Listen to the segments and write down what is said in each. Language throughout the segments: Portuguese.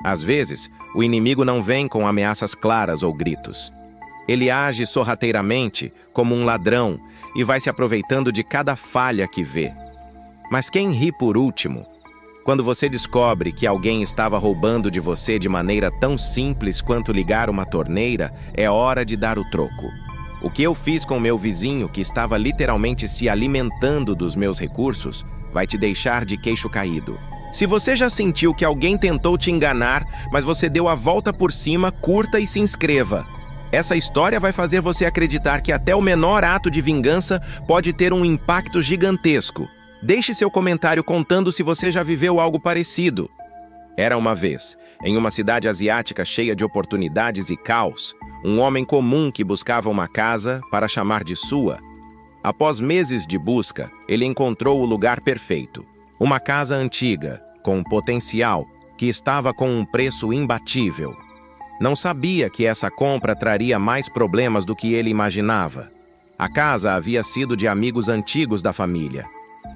Às vezes, o inimigo não vem com ameaças claras ou gritos. Ele age sorrateiramente, como um ladrão, e vai se aproveitando de cada falha que vê. Mas quem ri por último? Quando você descobre que alguém estava roubando de você de maneira tão simples quanto ligar uma torneira, é hora de dar o troco. O que eu fiz com meu vizinho, que estava literalmente se alimentando dos meus recursos, vai te deixar de queixo caído. Se você já sentiu que alguém tentou te enganar, mas você deu a volta por cima, curta e se inscreva. Essa história vai fazer você acreditar que até o menor ato de vingança pode ter um impacto gigantesco. Deixe seu comentário contando se você já viveu algo parecido. Era uma vez, em uma cidade asiática cheia de oportunidades e caos, um homem comum que buscava uma casa para chamar de sua. Após meses de busca, ele encontrou o lugar perfeito. Uma casa antiga, com potencial, que estava com um preço imbatível. Não sabia que essa compra traria mais problemas do que ele imaginava. A casa havia sido de amigos antigos da família.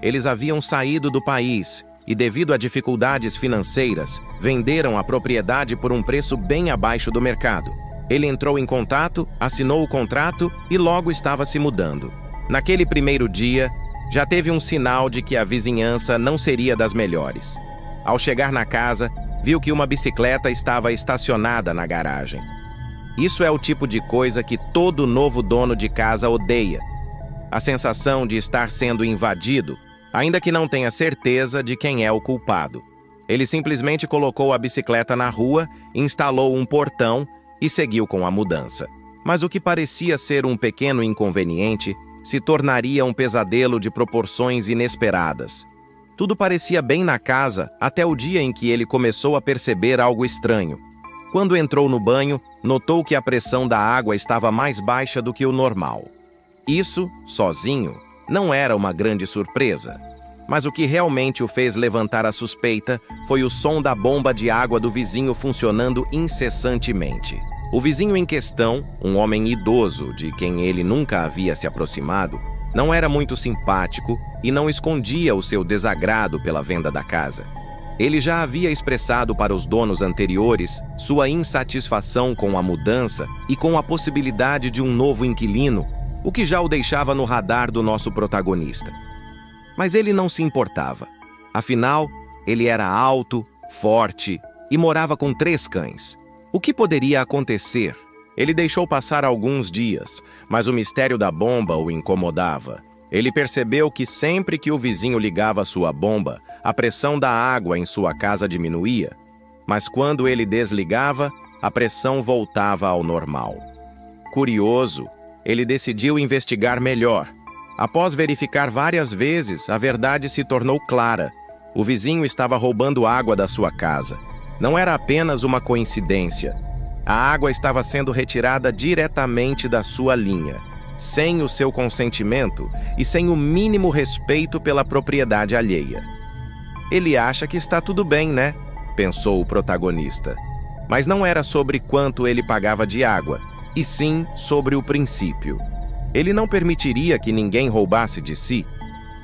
Eles haviam saído do país e, devido a dificuldades financeiras, venderam a propriedade por um preço bem abaixo do mercado. Ele entrou em contato, assinou o contrato e logo estava se mudando. Naquele primeiro dia, já teve um sinal de que a vizinhança não seria das melhores. Ao chegar na casa, viu que uma bicicleta estava estacionada na garagem. Isso é o tipo de coisa que todo novo dono de casa odeia. A sensação de estar sendo invadido, ainda que não tenha certeza de quem é o culpado. Ele simplesmente colocou a bicicleta na rua, instalou um portão e seguiu com a mudança. Mas o que parecia ser um pequeno inconveniente se tornaria um pesadelo de proporções inesperadas. Tudo parecia bem na casa até o dia em que ele começou a perceber algo estranho. Quando entrou no banho, notou que a pressão da água estava mais baixa do que o normal. Isso, sozinho, não era uma grande surpresa. Mas o que realmente o fez levantar a suspeita foi o som da bomba de água do vizinho funcionando incessantemente. O vizinho em questão, um homem idoso de quem ele nunca havia se aproximado, não era muito simpático e não escondia o seu desagrado pela venda da casa. Ele já havia expressado para os donos anteriores sua insatisfação com a mudança e com a possibilidade de um novo inquilino, o que já o deixava no radar do nosso protagonista. Mas ele não se importava. Afinal, ele era alto, forte e morava com 3 cães. O que poderia acontecer? Ele deixou passar alguns dias, mas o mistério da bomba o incomodava. Ele percebeu que sempre que o vizinho ligava sua bomba, a pressão da água em sua casa diminuía, mas quando ele desligava, a pressão voltava ao normal. Curioso, ele decidiu investigar melhor. Após verificar várias vezes, a verdade se tornou clara. O vizinho estava roubando água da sua casa. Não era apenas uma coincidência. A água estava sendo retirada diretamente da sua linha, sem o seu consentimento e sem o mínimo respeito pela propriedade alheia. Ele acha que está tudo bem, né? Pensou o protagonista. Mas não era sobre quanto ele pagava de água, e sim sobre o princípio. Ele não permitiria que ninguém roubasse de si.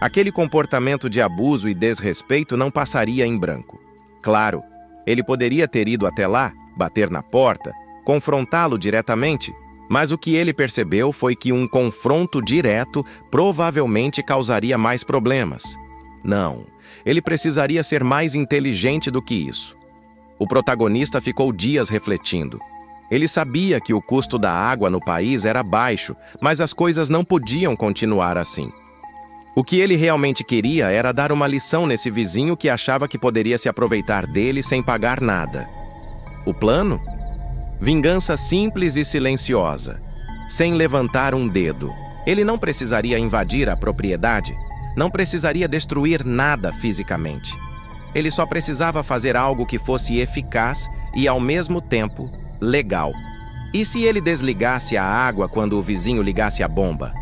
Aquele comportamento de abuso e desrespeito não passaria em branco. Claro, ele poderia ter ido até lá, bater na porta, confrontá-lo diretamente, mas o que ele percebeu foi que um confronto direto provavelmente causaria mais problemas. Não, ele precisaria ser mais inteligente do que isso. O protagonista ficou dias refletindo. Ele sabia que o custo da água no país era baixo, mas as coisas não podiam continuar assim. O que ele realmente queria era dar uma lição nesse vizinho que achava que poderia se aproveitar dele sem pagar nada. O plano? Vingança simples e silenciosa, sem levantar um dedo. Ele não precisaria invadir a propriedade, não precisaria destruir nada fisicamente. Ele só precisava fazer algo que fosse eficaz e, ao mesmo tempo, legal. E se ele desligasse a água quando o vizinho ligasse a bomba?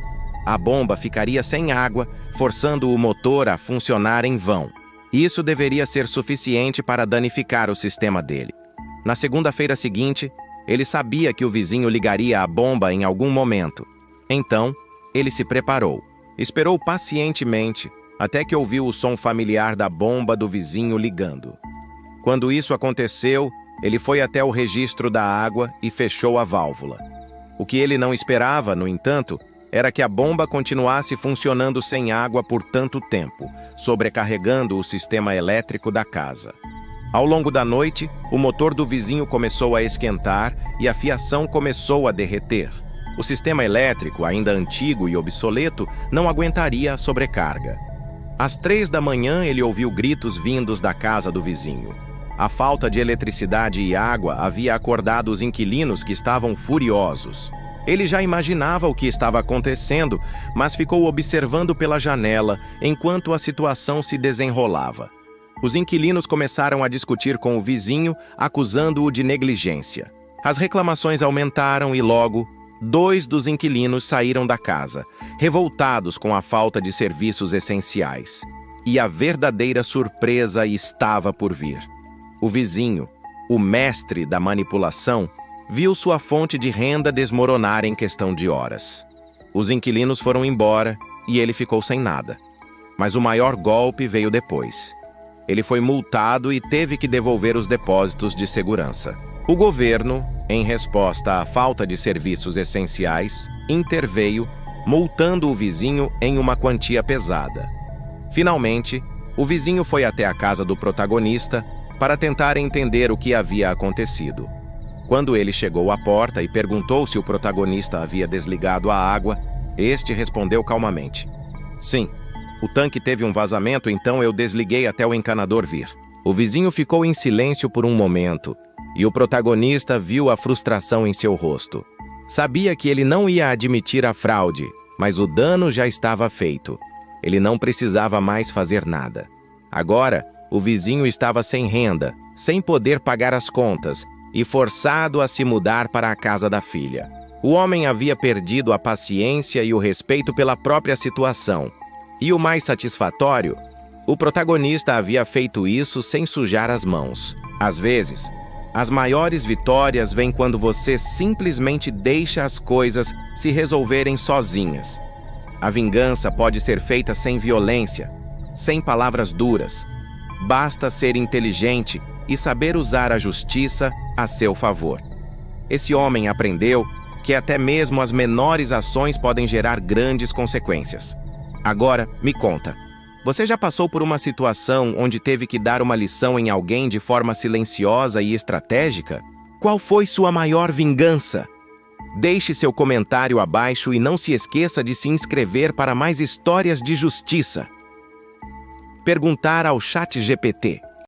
A bomba ficaria sem água, forçando o motor a funcionar em vão. Isso deveria ser suficiente para danificar o sistema dele. Na segunda-feira seguinte, ele sabia que o vizinho ligaria a bomba em algum momento. Então, ele se preparou. Esperou pacientemente, até que ouviu o som familiar da bomba do vizinho ligando. Quando isso aconteceu, Ele foi até o registro da água e fechou a válvula. O que ele não esperava, no entanto, era que a bomba continuasse funcionando sem água por tanto tempo, sobrecarregando o sistema elétrico da casa. Ao longo da noite, o motor do vizinho começou a esquentar e a fiação começou a derreter. O sistema elétrico, ainda antigo e obsoleto, não aguentaria a sobrecarga. Às 3 da manhã, ele ouviu gritos vindos da casa do vizinho. A falta de eletricidade e água havia acordado os inquilinos, que estavam furiosos. Ele já imaginava o que estava acontecendo, mas ficou observando pela janela enquanto a situação se desenrolava. Os inquilinos começaram a discutir com o vizinho, acusando-o de negligência. As reclamações aumentaram e logo, 2 dos inquilinos saíram da casa, revoltados com a falta de serviços essenciais. E a verdadeira surpresa estava por vir. O vizinho, o mestre da manipulação, viu sua fonte de renda desmoronar em questão de horas. Os inquilinos foram embora e ele ficou sem nada. Mas o maior golpe veio depois. Ele foi multado e teve que devolver os depósitos de segurança. O governo, em resposta à falta de serviços essenciais, interveio, multando o vizinho em uma quantia pesada. Finalmente, o vizinho foi até a casa do protagonista para tentar entender o que havia acontecido. Quando ele chegou à porta e perguntou se o protagonista havia desligado a água, este respondeu calmamente: "Sim, o tanque teve um vazamento, então eu desliguei até o encanador vir." O vizinho ficou em silêncio por um momento, e o protagonista viu a frustração em seu rosto. Sabia que ele não ia admitir a fraude, mas o dano já estava feito. Ele não precisava mais fazer nada. Agora, o vizinho estava sem renda, sem poder pagar as contas e forçado a se mudar para a casa da filha. O homem havia perdido a paciência e o respeito pela própria situação. E o mais satisfatório, o protagonista havia feito isso sem sujar as mãos. Às vezes, as maiores vitórias vêm quando você simplesmente deixa as coisas se resolverem sozinhas. A vingança pode ser feita sem violência, sem palavras duras. Basta ser inteligente e saber usar a justiça a seu favor. Esse homem aprendeu que até mesmo as menores ações podem gerar grandes consequências. Agora, me conta, você já passou por uma situação onde teve que dar uma lição em alguém de forma silenciosa e estratégica? Qual foi sua maior vingança? Deixe seu comentário abaixo e não se esqueça de se inscrever para mais histórias de justiça. Perguntar ao ChatGPT.